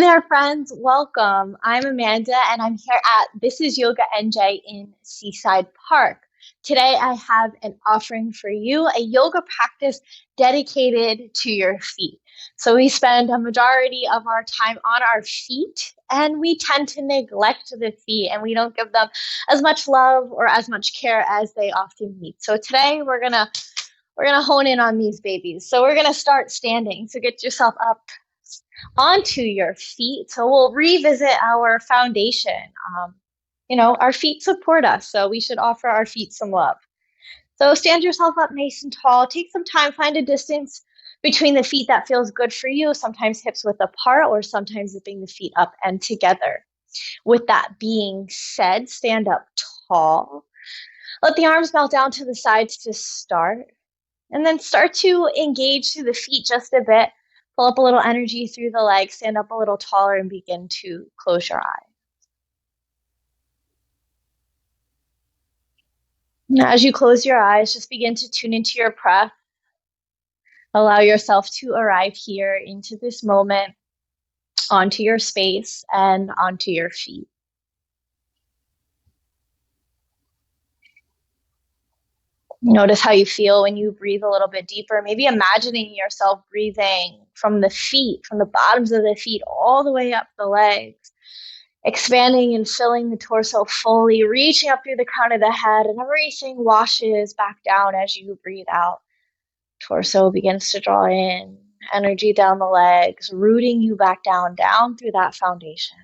there, friends. Welcome. I'm Amanda, and I'm here at This is Yoga NJ in Seaside Park. Today, I have an offering for you, a yoga practice dedicated to your feet. So, we spend a majority of our time on our feet, and we tend to neglect the feet, and we don't give them as much love or as much care as they often need. So, today, we're gonna hone in on these babies. So, we're gonna start standing. So, get yourself up onto your feet. So we'll revisit our foundation. Our feet support us, so we should offer our feet some love. So stand yourself up nice and tall. Take some time, find a distance between the feet that feels good for you. Sometimes hips width apart, or sometimes zipping the feet up and together. With that being said, stand up tall. Let the arms melt down to the sides to start. And then start to engage through the feet just a bit. Pull up a little energy through the legs, stand up a little taller, and begin to close your eyes. Now, as you close your eyes, just begin to tune into your breath. Allow yourself to arrive here into this moment, onto your space, and onto your feet. Notice how you feel when you breathe a little bit deeper, maybe imagining yourself breathing from the feet, from the bottoms of the feet, all the way up the legs, expanding and filling the torso fully, reaching up through the crown of the head, and everything washes back down as you breathe out. Torso begins to draw in, energy down the legs, rooting you back down through that foundation.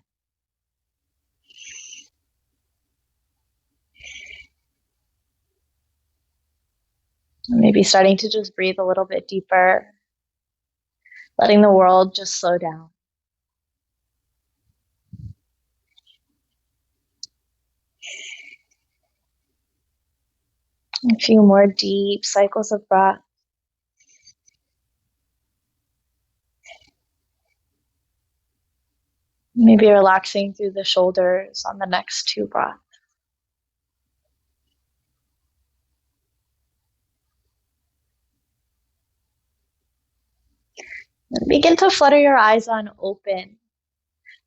Maybe starting to just breathe a little bit deeper, letting the world just slow down. A few more deep cycles of breath. Maybe relaxing through the shoulders on the next two breaths. And begin to flutter your eyes on open.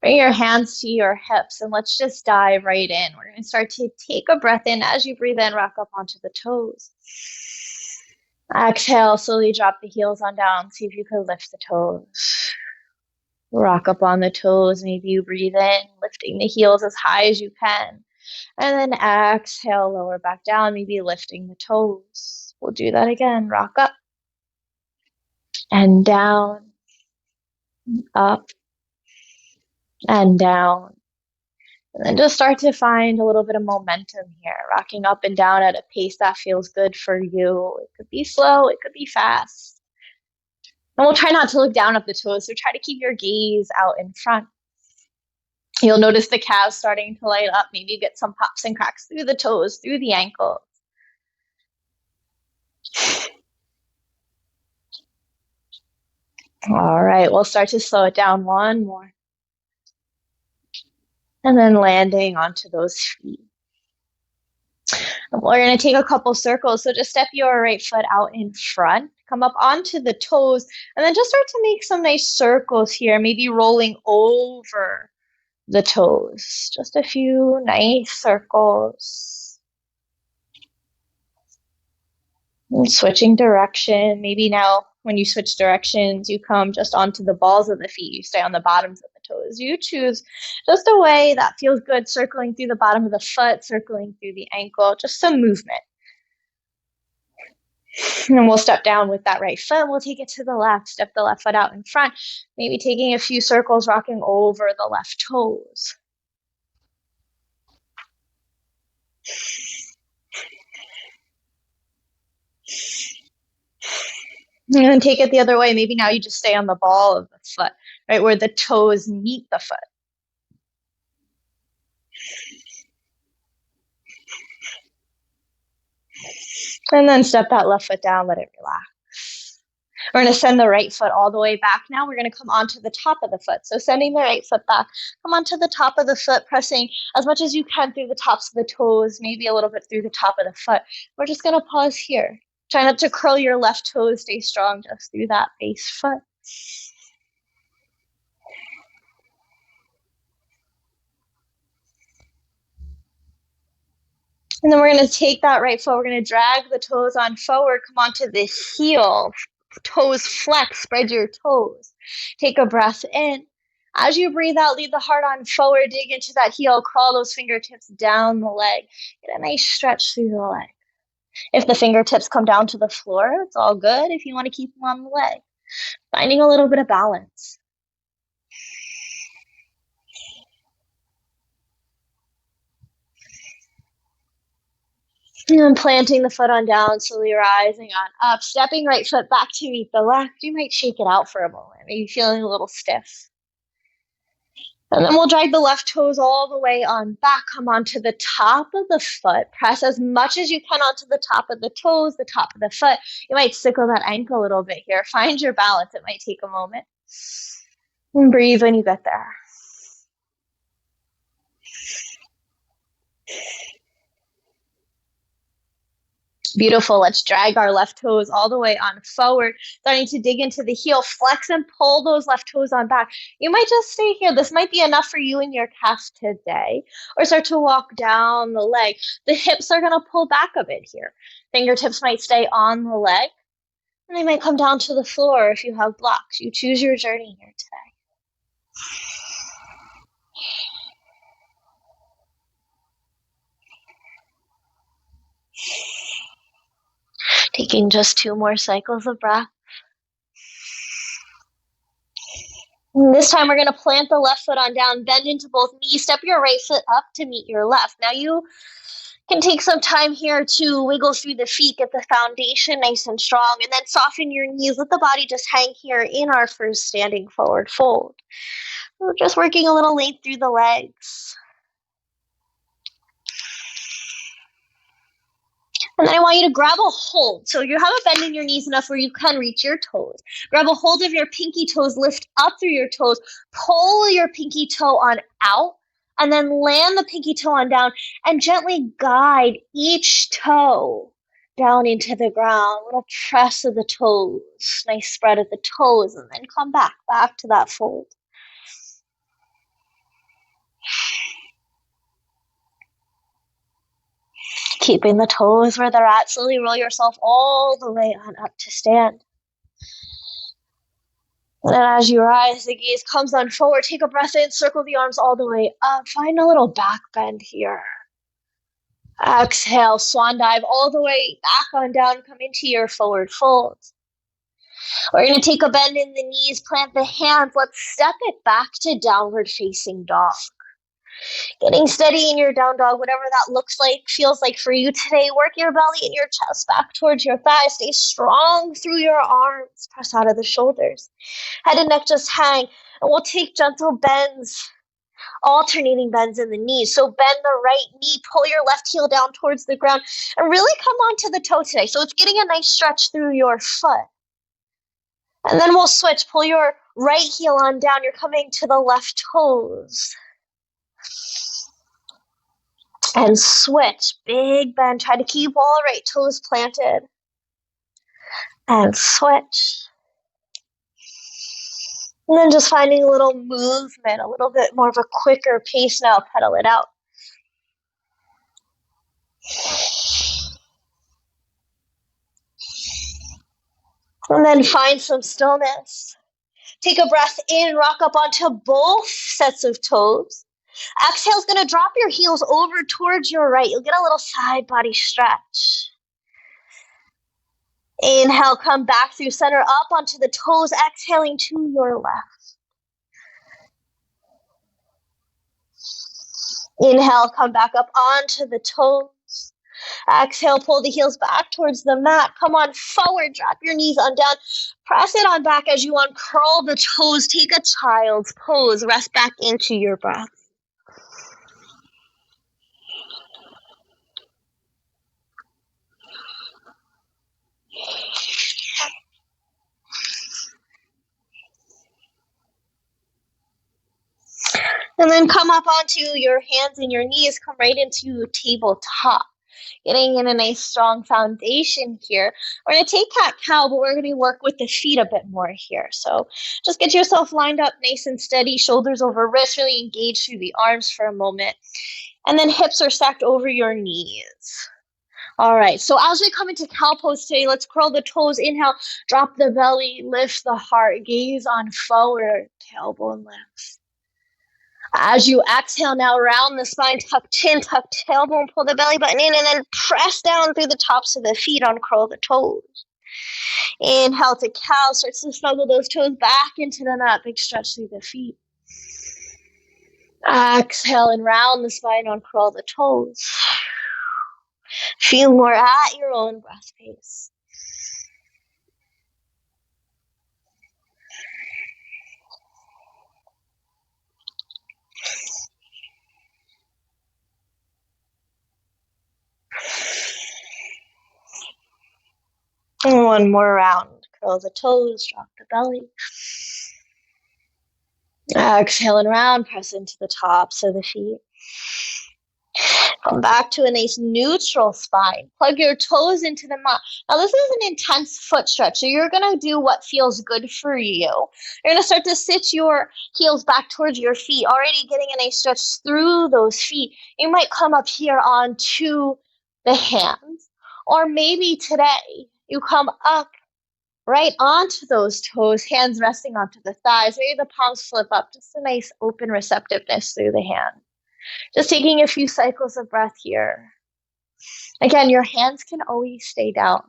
Bring your hands to your hips and let's just dive right in. We're going to start to take a breath in. As you breathe in, rock up onto the toes. Exhale, slowly drop the heels on down. See if you can lift the toes. Rock up on the toes. Maybe you breathe in, lifting the heels as high as you can. And then exhale, lower back down, maybe lifting the toes. We'll do that again. Rock up and down, up and down. And then just start to find a little bit of momentum here, rocking up and down at a pace that feels good for you. It could be slow, it could be fast. And we'll try not to look down at the toes, so try to keep your gaze out in front. You'll notice the calves starting to light up. Maybe get some pops and cracks through the toes, through the ankles. All right, we'll start to slow it down one more. And then landing onto those feet. We're going to take a couple circles. So just step your right foot out in front, come up onto the toes, and then just start to make some nice circles here, maybe rolling over the toes. Just a few nice circles. And switching direction. Maybe now when you switch directions, you come just onto the balls of the feet. You stay on the bottoms of the toes. You choose just a way that feels good, circling through the bottom of the foot, circling through the ankle, just some movement. And then we'll step down with that right foot and we'll take it to the left. Step the left foot out in front, maybe taking a few circles, rocking over the left toes. And then take it the other way. Maybe now you just stay on the ball of the foot, right, where the toes meet the foot. And then step that left foot down, let it relax. We're going to send the right foot all the way back. Now we're going to come onto the top of the foot. So sending the right foot back, come onto the top of the foot, pressing as much as you can through the tops of the toes, maybe a little bit through the top of the foot. We're just going to pause here. Try not to curl your left toes. Stay strong just through that base foot. And then we're going to take that right foot. We're going to drag the toes on forward. Come onto the heel. Toes flex. Spread your toes. Take a breath in. As you breathe out, lead the heart on forward. Dig into that heel. Crawl those fingertips down the leg. Get a nice stretch through the leg. If the fingertips come down to the floor, it's all good. If you want to keep them on the leg. Finding a little bit of balance. And planting the foot on down, slowly rising on up, stepping right foot back to meet the left. You might shake it out for a moment. Maybe feeling a little stiff. And then we'll drag the left toes all the way on back. Come onto the top of the foot. Press as much as you can onto the top of the toes, the top of the foot. You might sickle that ankle a little bit here. Find your balance. It might take a moment. And breathe when you get there. Beautiful. Let's drag our left toes all the way on forward. Starting to dig into the heel. Flex and pull those left toes on back. You might just stay here. This might be enough for you and your calf today. Or start to walk down the leg. The hips are going to pull back a bit here. Fingertips might stay on the leg. And they might come down to the floor if you have blocks. You choose your journey here today. Taking just 2 more cycles of breath. And this time we're going to plant the left foot on down, bend into both knees, step your right foot up to meet your left. Now you can take some time here to wiggle through the feet, get the foundation nice and strong, and then soften your knees. Let the body just hang here in our first standing forward fold. So just working a little length through the legs. And then I want you to grab a hold. So you have a bend in your knees enough where you can reach your toes. Grab a hold of your pinky toes, lift up through your toes, pull your pinky toe on out, and then land the pinky toe on down and gently guide each toe down into the ground. A little press of the toes, nice spread of the toes, and then come back to that fold. Keeping the toes where they're at, slowly roll yourself all the way on up to stand. And then as you rise, the gaze comes on forward. Take a breath in, circle the arms all the way up. Find a little back bend here. Exhale, swan dive all the way back on down. Come into your forward fold. We're going to take a bend in the knees, plant the hands. Let's step it back to downward facing dog. Getting steady in your down dog, whatever that looks like, feels like for you today. Work your belly and your chest back towards your thighs. Stay strong through your arms. Press out of the shoulders. Head and neck just hang. And we'll take gentle bends, alternating bends in the knees. So bend the right knee, pull your left heel down towards the ground, and really come onto the toe today. So it's getting a nice stretch through your foot. And then we'll switch. Pull your right heel on down. You're coming to the left toes. And switch. Big bend. Try to keep all right toes planted. And switch. And then just finding a little movement, a little bit more of a quicker pace now. Pedal it out. And then find some stillness. Take a breath in, rock up onto both sets of toes. Exhale is going to drop your heels over towards your right. You'll get a little side body stretch. Inhale, come back through center, up onto the toes, exhaling to your left. Inhale, come back up onto the toes. Exhale, pull the heels back towards the mat. Come on forward, drop your knees on down. Press it on back as you uncurl the toes. Take a child's pose. Rest back into your breath. And then come up onto your hands and your knees. Come right into tabletop. Getting in a nice strong foundation here. We're going to take cat-cow, but we're going to work with the feet a bit more here. So just get yourself lined up nice and steady, shoulders over wrists, really engage through the arms for a moment. And then hips are stacked over your knees. All right, so as we come into cow pose today, let's curl the toes. Inhale, drop the belly, lift the heart, gaze on forward, tailbone lifts. As you exhale, now round the spine, tuck chin, tuck tailbone, pull the belly button in, and then press down through the tops of the feet, uncurl the toes. Inhale to cow, start to snuggle those toes back into the mat, big stretch through the feet. Exhale and round the spine, uncurl the toes. Feel more at your own breath pace. And one more round. Curl the toes, drop the belly. Exhale and round, press into the tops of the feet. Come back to a nice neutral spine. Plug your toes into the mat. Now this is an intense foot stretch, so you're going to do what feels good for you. You're going to start to sit your heels back towards your feet, already getting a nice stretch through those feet. You might come up here onto the hands, or maybe today you come up right onto those toes, hands resting onto the thighs. Maybe the palms flip up, just a nice open receptiveness through the hand. Just taking a few cycles of breath here. Again, your hands can always stay down.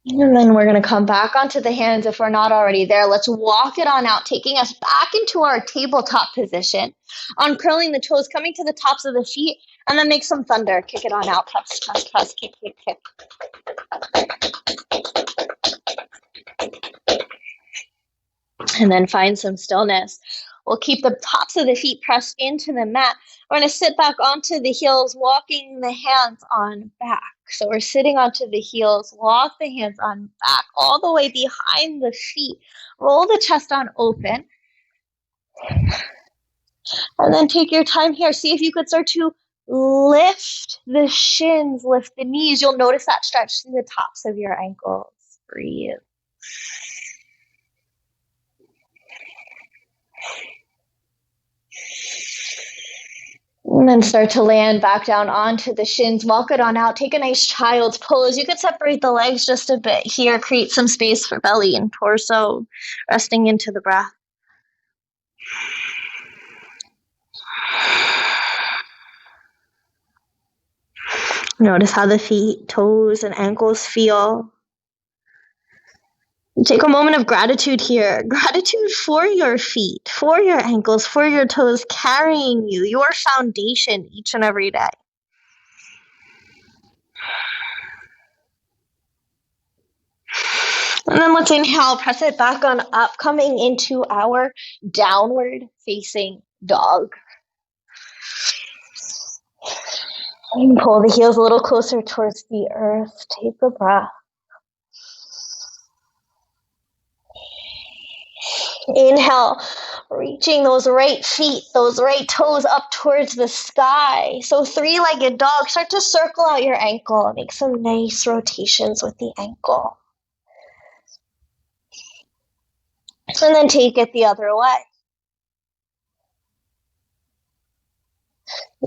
And then we're going to come back onto the hands if we're not already there. Let's walk it on out, taking us back into our tabletop position. Uncurling the toes, coming to the tops of the feet, and then make some thunder. Kick it on out. Press, press, press, kick, kick, kick. And then find some stillness. We'll keep the tops of the feet pressed into the mat. We're going to sit back onto the heels, walking the hands on back. So we're sitting onto the heels, walk the hands on back, all the way behind the feet. Roll the chest on open. And then take your time here. See if you could start to lift the shins, lift the knees. You'll notice that stretch through the tops of your ankles. Breathe. And then start to land back down onto the shins. Walk it on out. Take a nice child's pose. You could separate the legs just a bit here. Create some space for belly and torso. Resting into the breath. Notice how the feet, toes, and ankles feel. Take a moment of gratitude here. Gratitude for your feet, for your ankles, for your toes, carrying you, your foundation each and every day. And then let's inhale, press it back on up, coming into our downward facing dog. And pull the heels a little closer towards the earth. Take a breath. Inhale, reaching those right feet, those right toes up towards the sky. So three-legged dog, start to circle out your ankle. Make some nice rotations with the ankle. And then take it the other way.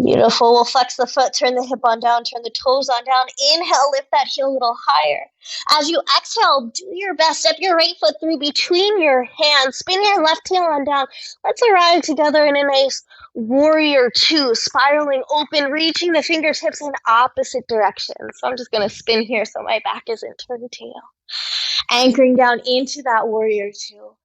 Beautiful. We'll flex the foot, turn the hip on down, turn the toes on down. Inhale, lift that heel a little higher. As you exhale, do your best. Step your right foot through between your hands. Spin your left heel on down. Let's arrive together in a nice warrior two, spiraling open, reaching the fingertips in opposite directions. So I'm just going to spin here so my back isn't turned tail. Anchoring down into that warrior two.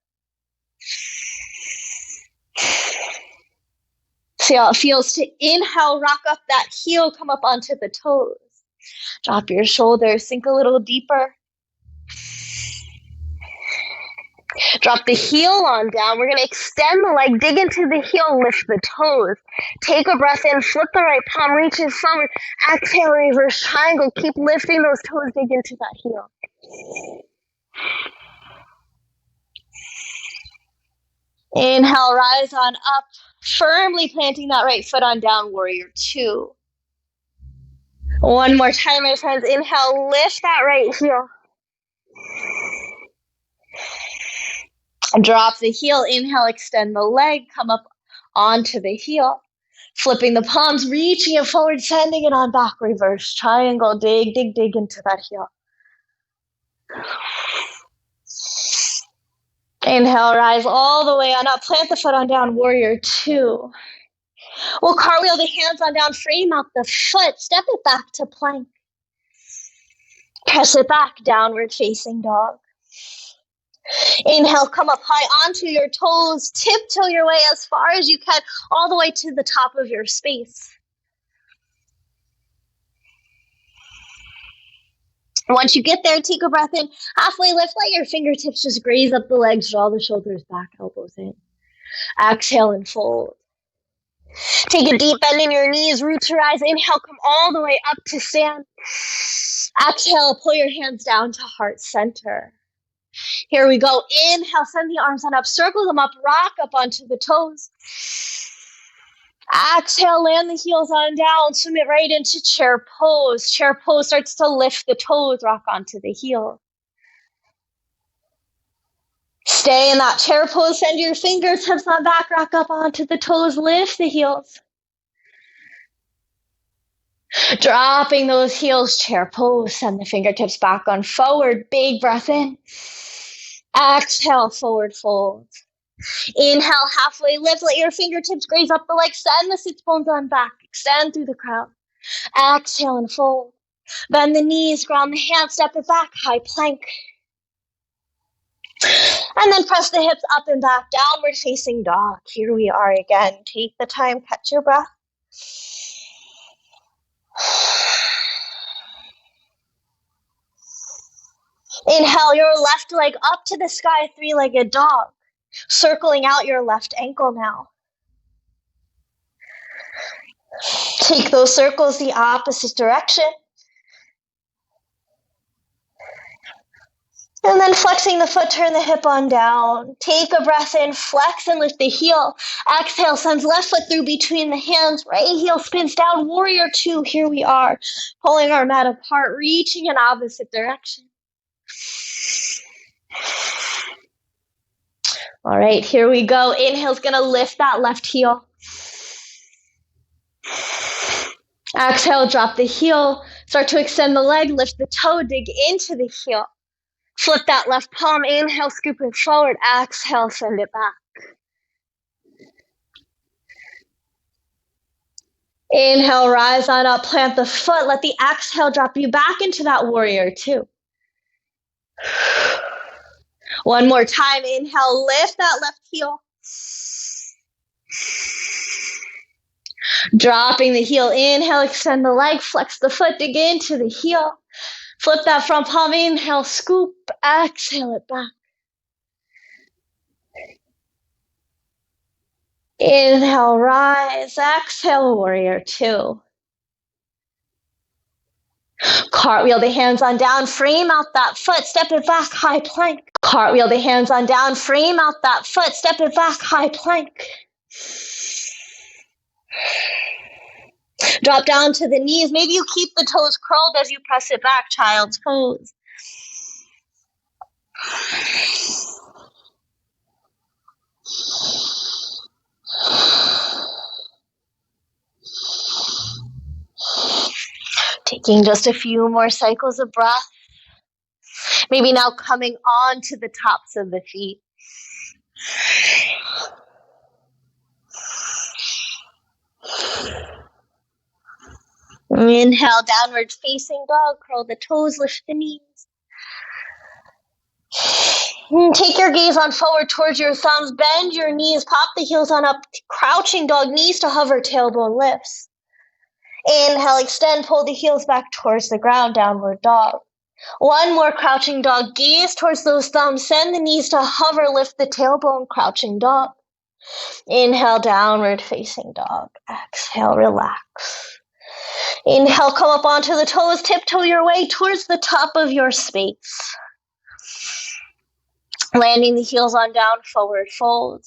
See how it feels to inhale, rock up that heel, come up onto the toes. Drop your shoulders, sink a little deeper. Drop the heel on down. We're going to extend the leg, dig into the heel, lift the toes. Take a breath in, flip the right palm, reach it forward. Exhale, reverse triangle. Keep lifting those toes, dig into that heel. Inhale, rise on up. Firmly planting that right foot on down, warrior two. One more time, my friends. Inhale, lift that right heel. Drop the heel. Inhale, extend the leg. Come up onto the heel. Flipping the palms, reaching it forward, sending it on back. Reverse triangle. Dig, dig, dig into that heel. Inhale, rise all the way on up. Plant the foot on down. Warrior two. We'll cartwheel the hands on down. Frame out the foot. Step it back to plank. Press it back. Downward facing dog. Inhale, come up high onto your toes. Tiptoe your way as far as you can, all the way to the top of your space. Once you get there, take a breath in. Halfway lift, let your fingertips just graze up the legs. Draw the shoulders back, elbows in. Exhale and fold. Take a deep bend in your knees, root to rise. Inhale, come all the way up to stand. Exhale, pull your hands down to heart center. Here we go. Inhale, send the arms on up, circle them up, rock up onto the toes. Exhale, land the heels on down, swim it right into chair pose. Chair pose starts to lift the toes, rock onto the heel. Stay in that chair pose, send your fingertips on back, rock up onto the toes, lift the heels. Dropping those heels, chair pose, send the fingertips back on forward, big breath in. Exhale, forward fold. Inhale, halfway lift, let your fingertips graze up the legs, send the sits bones on back, extend through the crown. Exhale and fold. Bend the knees, ground the hands, step it back, high plank. And then press the hips up and back, downward facing dog. Here we are again. Take the time, catch your breath. Inhale your left leg up to the sky, three-legged dog. Circling out your left ankle now. Take those circles the opposite direction. And then flexing the foot, turn the hip on down. Take a breath in, flex and lift the heel. Exhale, sends left foot through between the hands. Right heel spins down, warrior two. Here we are, pulling our mat apart, reaching in opposite direction. All right, here we go. Inhale's gonna lift that left heel. Exhale, drop the heel. Start to extend the leg, lift the toe, dig into the heel. Flip that left palm. Inhale, scoop it forward. Exhale, send it back. Inhale, rise on up, plant the foot. Let the exhale drop you back into that warrior two. One more time. Inhale, lift that left heel. Dropping the heel. Inhale, extend the leg, flex the foot, dig into the heel. Flip that front palm. Inhale, scoop. Exhale it back. Inhale, rise. Exhale, warrior two. Cartwheel the hands on down. Frame out that foot. Step it back, high plank. Cartwheel the hands on down. Frame out that foot. Step it back, high plank. Drop down to the knees. Maybe you keep the toes curled as you press it back, child's pose. Taking just a few more cycles of breath. Maybe now coming on to the tops of the feet. Inhale, downward facing dog. Curl the toes, lift the knees. Take your gaze on forward towards your thumbs. Bend your knees. Pop the heels on up. Crouching dog. Knees to hover. Tailbone lifts. Inhale, extend. Pull the heels back towards the ground. Downward dog. One more crouching dog. Gaze towards those thumbs. Send the knees to hover. Lift the tailbone. Crouching dog. Inhale, downward facing dog. Exhale, relax. Inhale, come up onto the toes. Tiptoe your way towards the top of your space. Landing the heels on down, forward fold.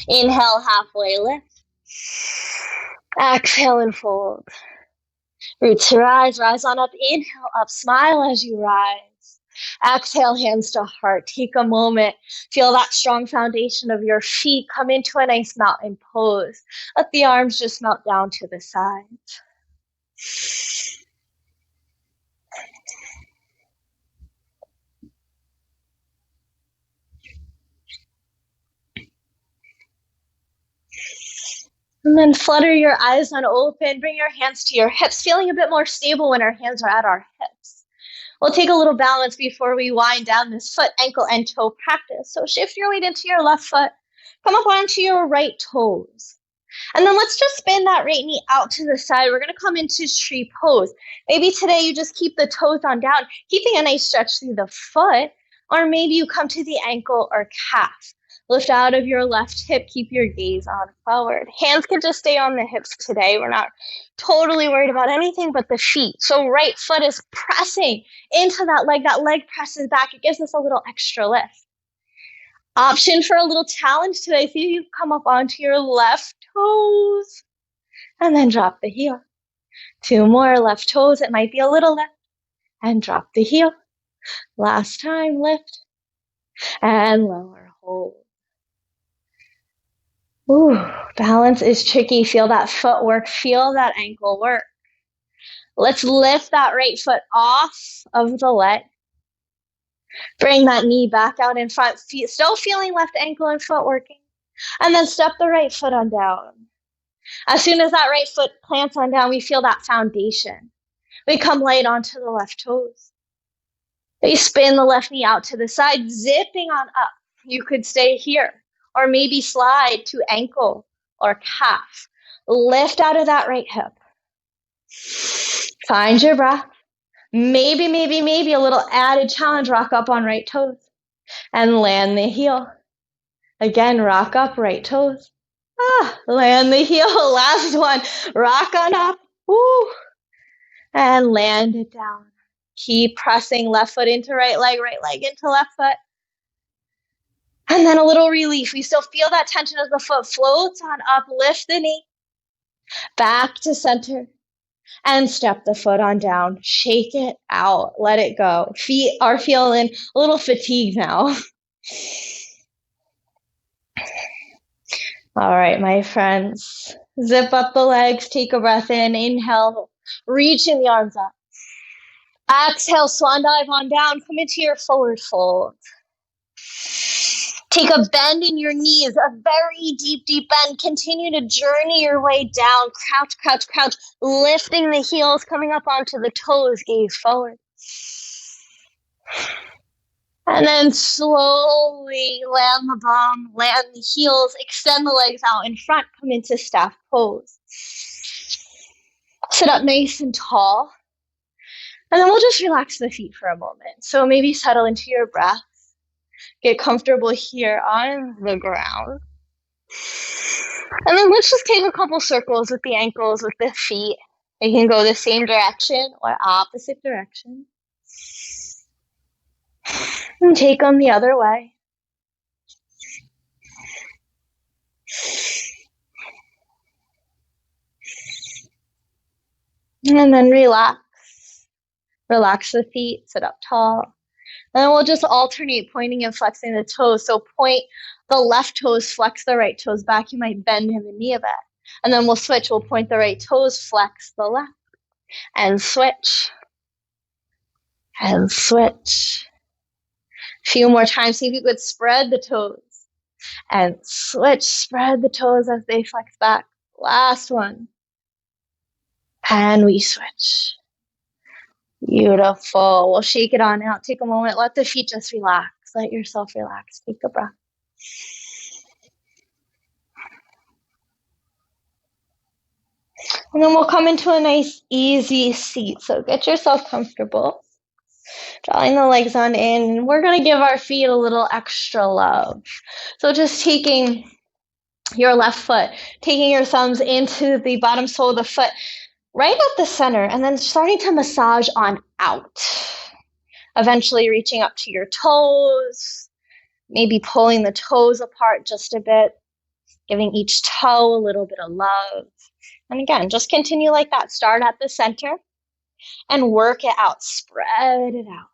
Inhale, halfway lift. Exhale and fold. Roots to rise, rise on up, inhale up, smile as you rise. Exhale, hands to heart. Take a moment. Feel that strong foundation of your feet. Come into a nice mountain pose. Let the arms just melt down to the side. And then flutter your eyes on open. Bring your hands to your hips, feeling a bit more stable when our hands are at our hips. We'll take a little balance before we wind down this foot, ankle, and toe practice. So shift your weight into your left foot. Come up onto your right toes. And then let's just spin that right knee out to the side. We're going to come into tree pose. Maybe today you just keep the toes on down, keeping a nice stretch through the foot. Or maybe you come to the ankle or calf. Lift out of your left hip. Keep your gaze on forward. Hands can just stay on the hips today. We're not totally worried about anything but the feet. So right foot is pressing into that leg. That leg presses back. It gives us a little extra lift. Option for a little challenge today. See if you come up onto your left toes and then drop the heel. 2 more left toes. It might be a little lift and drop the heel. Last time, lift and lower, hold. Ooh, balance is tricky. Feel that footwork. Feel that ankle work. Let's lift that right foot off of the leg. Bring that knee back out in front. Still feeling left ankle and foot working. And then step the right foot on down. As soon as that right foot plants on down, we feel that foundation. We come light onto the left toes. We spin the left knee out to the side, zipping on up. You could stay here. Or maybe slide to ankle or calf. Lift out of that right hip. Find your breath. Maybe a little added challenge. Rock up on right toes. And land the heel. Again, rock up right toes. Land the heel. Last one. Rock on up. Woo. And land it down. Keep pressing left foot into right leg into left foot. And then a little relief. We still feel that tension as the foot floats on up. Lift the knee. Back to center. And step the foot on down. Shake it out. Let it go. Feet are feeling a little fatigued now. All right, my friends. Zip up the legs. Take a breath in. Inhale. Reaching the arms up. Exhale. Swan dive on down. Come into your forward fold. Take a bend in your knees, a very deep, deep bend. Continue to journey your way down. Crouch, crouch, crouch. Lifting the heels, coming up onto the toes. Gaze forward. And then slowly land the bum, land the heels, extend the legs out in front. Come into staff pose. Sit up nice and tall. And then we'll just relax the feet for a moment. So maybe settle into your breath. Get comfortable here on the ground. And then let's just take a couple circles with the ankles, with the feet. They can go the same direction or opposite direction. And take them the other way. And then relax. Relax the feet, sit up tall. And then we'll just alternate pointing and flexing the toes. So point the left toes, flex the right toes back. You might bend in the knee a bit. And then we'll switch. We'll point the right toes, flex the left. And switch. And switch. A few more times. See if you could spread the toes. And switch. Spread the toes as they flex back. Last one. And we switch. Beautiful. We'll shake it on out. Take a moment. Let the feet just relax. Let yourself relax. Take a breath. And then we'll come into a nice, easy seat. So get yourself comfortable. Drawing the legs on in. And we're going to give our feet a little extra love. So just taking your left foot, taking your thumbs into the bottom sole of the foot, right at the center, and then starting to massage on out. Eventually reaching up to your toes, maybe pulling the toes apart just a bit, giving each toe a little bit of love. And again, just continue like that. Start at the center and work it out. Spread it out.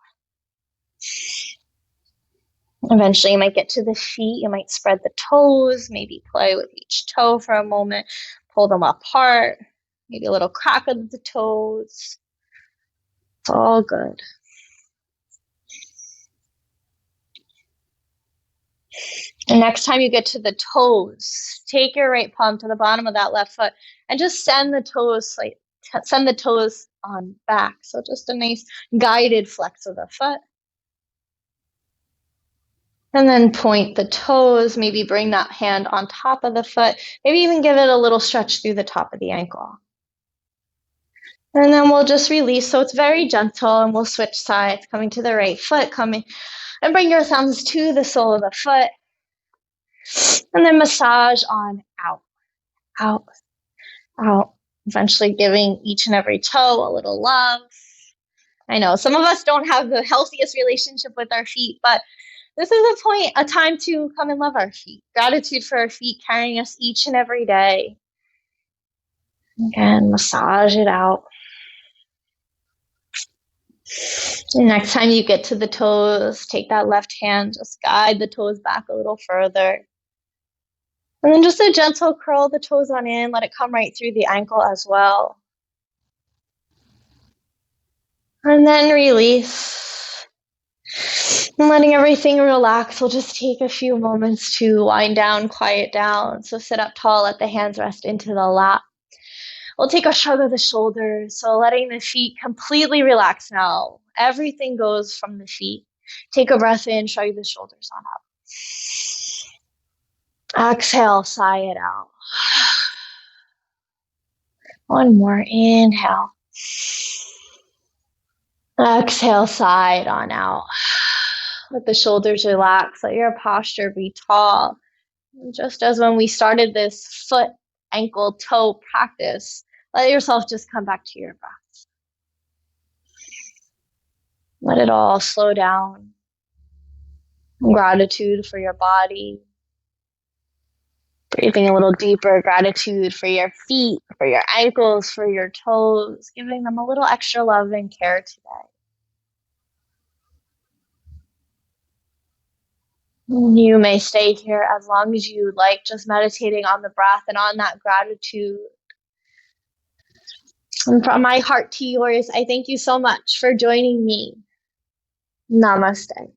Eventually, you might get to the feet. You might spread the toes, maybe play with each toe for a moment, pull them apart, maybe a little crack of the toes. It's all good. And next time you get to the toes, take your right palm to the bottom of that left foot and just send the toes on back. So just a nice guided flex of the foot. And then point the toes, maybe bring that hand on top of the foot, maybe even give it a little stretch through the top of the ankle. And then we'll just release. So it's very gentle, and we'll switch sides, coming to the right foot, coming and bring your thumbs to the sole of the foot. And then massage on out, out, out. Eventually giving each and every toe a little love. I know some of us don't have the healthiest relationship with our feet, but this is a time to come and love our feet. Gratitude for our feet carrying us each and every day. Again, massage it out. And next time you get to the toes, take that left hand, just guide the toes back a little further. And then just a gentle curl the toes on in, let it come right through the ankle as well. And then release. And letting everything relax, we'll just take a few moments to wind down, quiet down. So sit up tall, let the hands rest into the lap. We'll take a shrug of the shoulders, so letting the feet completely relax now. Everything goes from the feet. Take a breath in, shrug the shoulders on up. Exhale, sigh it out. One more, inhale. Exhale, sigh it on out. Let the shoulders relax, let your posture be tall. Just as when we started this foot, ankle, toe practice, let yourself just come back to your breath. Let it all slow down. Gratitude for your body. Breathing a little deeper, gratitude for your feet, for your ankles, for your toes, giving them a little extra love and care today. You may stay here as long as you like, just meditating on the breath and on that gratitude. And from my heart to yours, I thank you so much for joining me. Namaste.